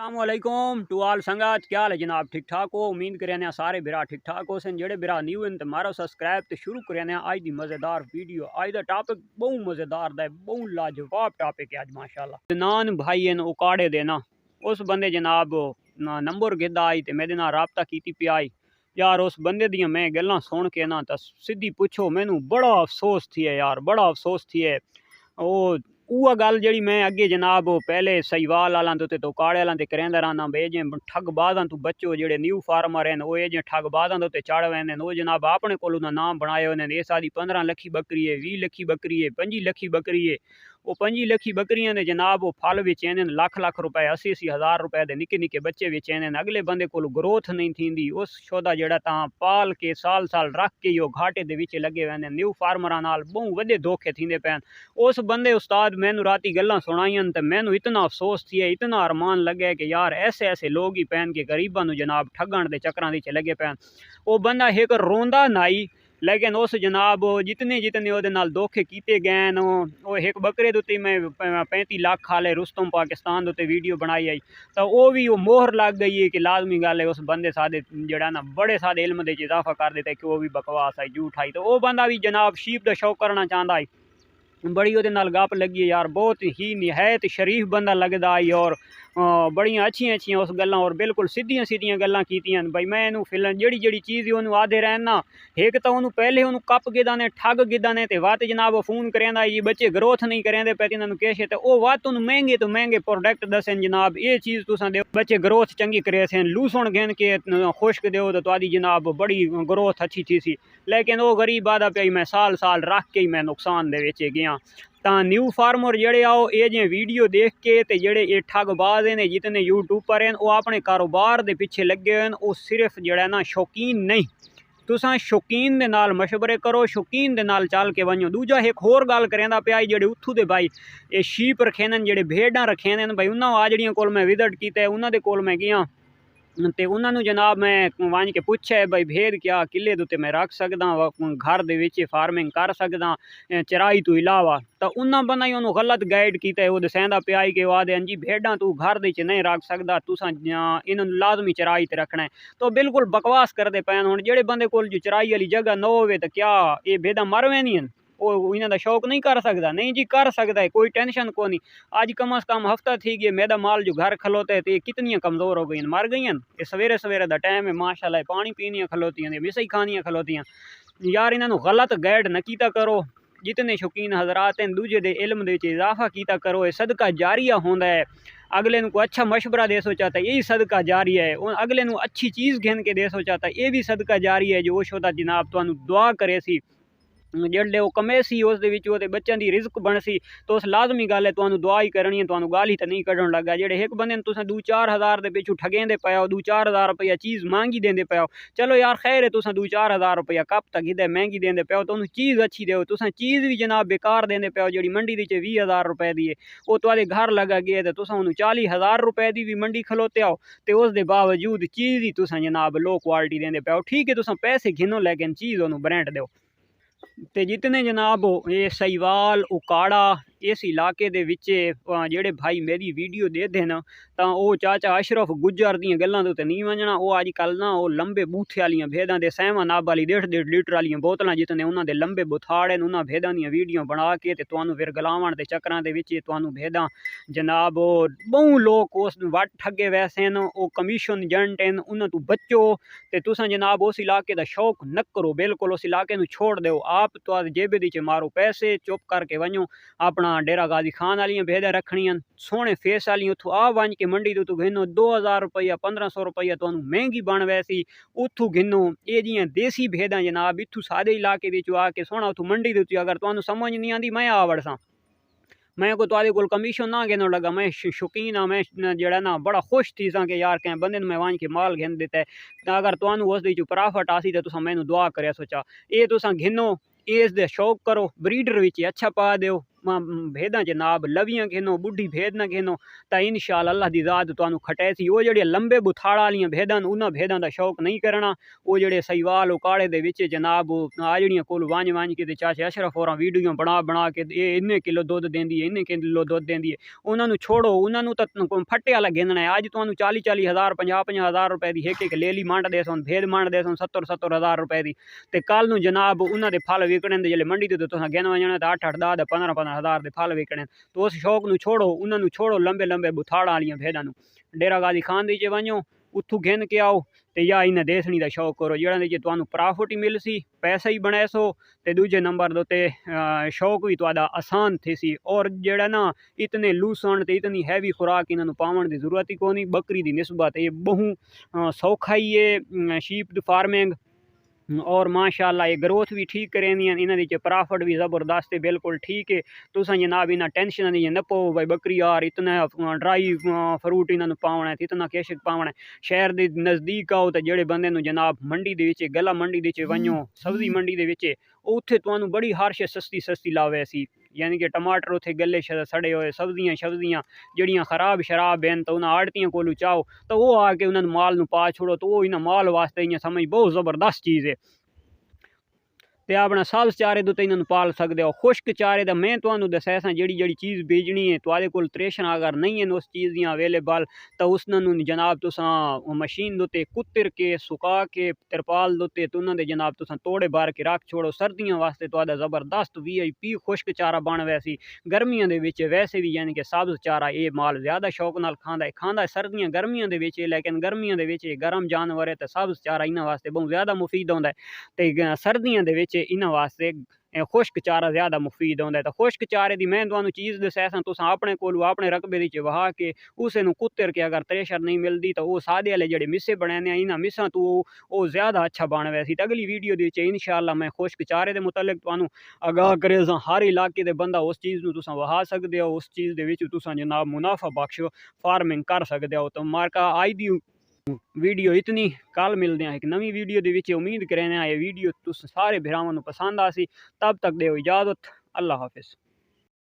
अस्सलामुअलैकुम टू आल संगत, क्या हाल है जनाब? ठीक ठाक हो? उम्मीद करें सारे बिरा ठीक ठाक हो सन। जेडे बिरा न्यू हैं तो मारो सब्सक्राइब तो शुरू करें अज की मज़ेदार वीडियो। अज का टॉपिक बहुत मज़ेदार है, बहुत लाजवाब टॉपिक है अज माशाल्लाह। नान भाई हैं उकाड़े देना, उस बंदे जनाब नंबर गिद्दा आई तो मेरे नाल राबता की पियाई यार। उस बंदे दियां मैं गल्लां सुन के ना तो सीधी पुछो मैनू बड़ा अफसोस थी है यार, बड़ा अफसोस थी है। वो गल जी मैं अगे जनाब पहले सहीवाल आला तो काड़े आला करेंदा रहना बे जे ठगबाजां तू बच्चो जेडे न्यू फार्मर हैं वो जे ठगबाजां तो चढ़ वेंदे वो जनाब अपने कोल नाम बनाए हुए ने। इस आदि 15 लखी बकरी है, 20 लखी बकरी है, 25 लखी बकरी है। वो 25 लखी बकरियां ने जनाब वो फल भी चेने लाख लाख रुपए 80 हज़ार रुपए के निके निके बच्चे भी चेने। अगले बंदे को ग्रोथ नहीं थी उस शोदा जड़ा पाल के साल साल रख के यो घाटे दे विच लगे वेंदे। न्यू फार्मर नाल बहुत वड्डे धोखे थींदे पैन। उस बंदे उस्ताद मैनू राती गल्लां सुनाईयां तो मैनू इतना अफसोस थी, इतना अरमान लगे कि यार ऐसे ऐसे लोग ही पैन के गरीबां नू जनाब ठगण दे चक्करां च लगे पैन। वो बंदा एक रोंदा नाई लेकिन उस जनाब जितने जितने वो नाल धोखे किए गए वो एक बकरे उत्ते मैं 35 लाख वाले रुस्तम पाकिस्तान उत्ते वीडियो बनाई आई तो वो भी वो मोहर लग गई है कि लाजमी गल है उस बंदे सादे जड़ा ना बड़े सादे इल्म दे इजाफा कर देते कि वो भी बकवास आई झूठ आई। तो वो बंदा भी जनाब शीप का शौक करना चाहता है। बड़ी वो गप लगी यार, बहुत ही निहायत शरीफ बंदा लगता है और बड़िया अच्छिया अच्छिया उस गल्लां और बिल्कुल सीधियां सीधियां गल्लां कीतियां भाई। मैं इनू फिलहाल जड़ी जड़ी चीज़ उन्होंने आदे रहना एक तो उन्होंने पहले उन्होंने कप गिदा ने ठग गिदा ने वत जनाब फोन करेंदा ये बच्चे ग्रोथ नहीं करेंदे पे इन्होंने किश तो वो वत महंगे तो महंगे प्रोडक्ट दसन जनाब ये चीज़ तुसा दे बच्चे ग्रोथ चंगी करे सन। लूसण गिन के खुश्क दो तो तुहाडी जनाब बड़ी ग्रोथ अच्छी थी सी। लेकिन वो गरीब आदा पे मैं साल साल रख के ही मैं नुकसान दे विच गया। तो न्यू फार्मर जड़े आओ ये जे वीडियो देख के ते जड़े ये ठगबाज ने जितने यूट्यूबर हैं वो अपने कारोबार के पिछे लगे हुए हैं। वो सिर्फ जड़ा ना शौकीन नहीं, तुसा शौकीन दे नाल मशवरे करो, शौकीन दे नाल चल के वनो। दूजा एक होर गल करेंदा पिया जेडे उत्थू दे भाई ये शीप रखे ने जेडे भेड़ां रखे ने भाई उन्होंने आ जड़ियां कोल मैं विजिट किया उन्होंने कोल मैं गया तो उन्होंने जनाब मैं वन के पूछा है भाई भेद क्या किले उत्ते मैं रख सकदा घर दे फार्मिंग कर सकदा चराई तो इलावा। तो उन्होंने बंदा ही उन्होंने गलत गाइड किया वो दसेंदा पिया कि वो आदे जी भेड़ां तू घर दे नहीं रख सकदा तुसा इन्होंने लाजमी चराई ते रखना है। तो बिल्कुल बकवास करते पैन। हुण जेडे बंदे कोल जो चराई वाली जगह न होवे तो क्या ये भेड़ां मरवे नहीं वो इन्हों का शौक नहीं कर सकता? नहीं जी कर सकता है, कोई टेंशन को नहीं। आज कम अज़ कम हफ्ता थी गया मेरा माल जो घर खलोते तो ये कितनी कमज़ोर हो गई मर गई। ये सवेरे सवेरे का टाइम है माशाल्लाह पानी पीनिया खलोतियाँ मिसई खानियाँ खलोतियाँ। यार इन्हों गलत गाइड न किया करो। जितने शौकीन हजरात हैं दूजे दे इल्म दे इजाफा किया करो। ये सदका जारिया होंदा है। अगले को अच्छा मशवरा दे सो चाहता है यही सदका जारी है। अगले अच्छी चीज़ गिन के दे सो चाहता है ये भी सदका जारी है जो शोदा जनाब तुहानू दुआ करे सी जेडे वो कमे सी उस बच्चों की रिजक बन सी। तो उस लाजमी गल है तुहानू दुआ ही करनी है, तुहानू गाल ही तो नहीं कढ़न लगा। जेडे एक बंदे तुसें 2-4 हज़ार के पिछू ठगेंदे पे हो, 2-4 हज़ार रुपया चीज़ महंगी देंदे पे हो। चलो यार खैर है तुसें 2-4 हज़ार रुपया कप तक इधे महंगी देंदे पे हो तो उन्होंने चीज़ अच्छी दो। तुसें चीज़ भी जनाब बेकार देंदे पे हो जी मंडी दी 20 हज़ार रुपए की है वो तुहाडे घर लगा गया तो तुसें उन्होंने 40 हज़ार रुपए की भी मंडी खलोते हो तो उस दे बावजूद चीज़ ही तुसें जनाब लो क्वालिटी देंदे पे हो। ठीक है तुसें पैसे गिनो लेकिन चीज़ उन्होंने ब्रांड दो। ते जितने जनाब ये सहीवाल उकाड़ा इस इलाके दे विचे जेडे भाई मेरी वीडियो दे देन तो वो चाचा अशरफ गुज्जर दी गल्लां ते नहीं वजना। वो अजकल ना वो लंबे बूथे वाली भेदां दे सहमा नाब वाली 1.5 लीटर वाली बोतलां जितने उन्होंने लंबे बुथाड़े उन्होंने भेदां दी वीडियो बना के ते तुहानू फिर गलावन के चक्करां दे विच तुहानू भेदां जनाब बहु लोग उस वट ठगे वैसे न वो कमीशन जंट हैं उन्होंने तू बचो ते तुसां जनाब उस इलाके का शौक न करो। बिल्कुल उस इलाके नू छोड़ दो। आप तो जेबे दी मारो पैसे चुप करके वनो अपना डेरा गाजी खान वाली भेदा रखनियां सोहने फेस वाली उतू आ वन के मंडी तो घिनो 2000 रुपया 1500 रुपया तो महंगी बन वैसी उतू घिनो। ये जियां देसी भेदा जनाब इतू सादे इलाके आके सोहना उतू मंडी दी अगर तुहानू समझ नहीं आती मैं आवड़ सा मैं को तुहाडे कोल कमीशन ना गिनो लगा। मैं शौकीन हाँ, मैं जड़ा ना बड़ा खुश थी सा कि यार कैं बंदे मैं वन के माल गिन दिता है तो अगर तुहानू उस प्रॉफिट आसी तो तुसा मैनू दुआ करे सोचा ये तुसा घिनो इस दे शौक करो ब्रीडर विच अच्छा पा दो भेदां जनाब लवियां घेनो बुढ़ी भेद ना घेनो तो इंशाअल्लाह अल्लाह दी ज़ात तुहानू खटैसी। वो जेड़े लंबे बुथाड़ वालियां भेदां उन्हां भेदां दा शौक नहीं करना। वो जेड़े सहीवाल उकाड़े दे विच जनाब आजड़ियां कोल वंज के चाचे अशरफ होरां वीडियो बना के ये इन्ने किलो दुध देंदी है इन्ने किलो दुध देंदी है उन्होंने छोड़ो उन्होंने तो फट्टे वाला गिनना है। अज तुहानू 40-40 हज़ार 50-50 हज़ार रुपए की एक लेली मंड दे सन भेद मंड दे सन 70-70 हज़ार रुपए की ते कल नू जनाब उन्होंने फल विकने जिले मंडी तो तुम गिन वजना तो 8-8 10 15-15 हज़ार के फल विकने। तो उस शौक नू छोड़ो उन्होंने छोड़ो लंबे लंबे बुथाड़ वालियां भेदां नू डेरा गाजी खान दी वञो उत्थू गिन के आओ तो या इन्हें देसनी का शौक करो जेड़ा तुहानू प्रॉफिट ही मिलसी पैसा ही बने सो ते दूजे नंबर दे शौक भी तुहाडा आसान थी। और जेड़ा ना इतने लूसन ते इतनी हैवी खुराक इन्होंने पावन की जरूरत ही कोनी। बकरी की निस्बत ये बहु सौखा ही है शीप फार्मिंग और माशाअल्लाह ये ग्रोथ भी ठीक करेंदियां इन्होंने प्रॉफिट भी ज़बरदस्त है बिल्कुल ठीक है। तुसा जनाब इन्हें टेंशन नहीं न पो भाई बकरी यार इतना ड्राई फ्रूट इन्होंने पावना है इतना केशक पावना है। शहर के नज़दीक आओ तो जेड़े बंदे नू जनाब मंडी दे गला मंडी दे वञो सब्जी मंडी दे उत्थे तुहानू बड़ी हर शे सस्ती लावे सी यानी कि टमाटर उत्थे गले सड़े हुए सब्जियां शब्जियां जड़ियां खराब शराब हैं तो उन्हें आड़तियां कोलू चाहो तो वो आके उन्होंने माल नू पा छोड़ो तो वो इन्हें माल वास्ते इं समझ बहुत ज़बरदस्त चीज़ है। ते अपना सब्ज चारे तो इन्होंने पाल सकते हो। खुश्क चारे का मैं तुम्हें दसा जी चीज़ बेचनी है तुहाडे कोल त्रेशन अगर नहीं है उस चीज़ दी अवेलेबल तो उसनू जनाब तुसा मशीन दोते कुतर के सुका के तिरपाल दोते तो उन्होंने जनाब तुसा तोड़े बार के रख छोड़ो। सर्दियों वास्ते तुहाडा ज़बरदस्त VIP खुश्क चारा बन वैसी गर्मियों के वैसे भी यानी कि सब्ज चारा ये माल ज़्यादा शौक नाल खांदा है सर्दियों गर्मियों के लेकिन गर्मियों के गर्म जानवर है तो सब्ज चारा इन्होंने वास्ते बहुत ज़्यादा मुफीद होंदा है। तो सर्दियों के इन्हां वास्ते खुश्क चारा ज़्यादा मुफीद होंदा है। तो खुश्क चारे की मैं तुहानू चीज़ दसां तुसां अपने कोलू अपने रकबे दी वहा के उसे नू कुतर के अगर त्रेशर नहीं मिलती तो वो सादे वाले जेड़े मिस्से बनाने इन्हां मिस्सां तो वो ज़्यादा अच्छा बन वैसी। तो अगली वीडियो दे इंशाअल्लाह मैं खुश्क चारे के मुतलक तुहानू आगाह करे हर इलाके के बंदा उस चीज़ नू तुसां वहा सकदे हो उस चीज़ दे विच तुसां जनाब मुनाफा बख्श फार्मिंग कर सकदे हो। तो मार्का आज दी वीडियो इतनी कल मिलते हैं एक नवी वीडियो के उम्मीद करें ये वीडियो तुस सारे भरावां नू पसंद आसी। तब तक दो इजाज़त अल्लाह हाफिज़।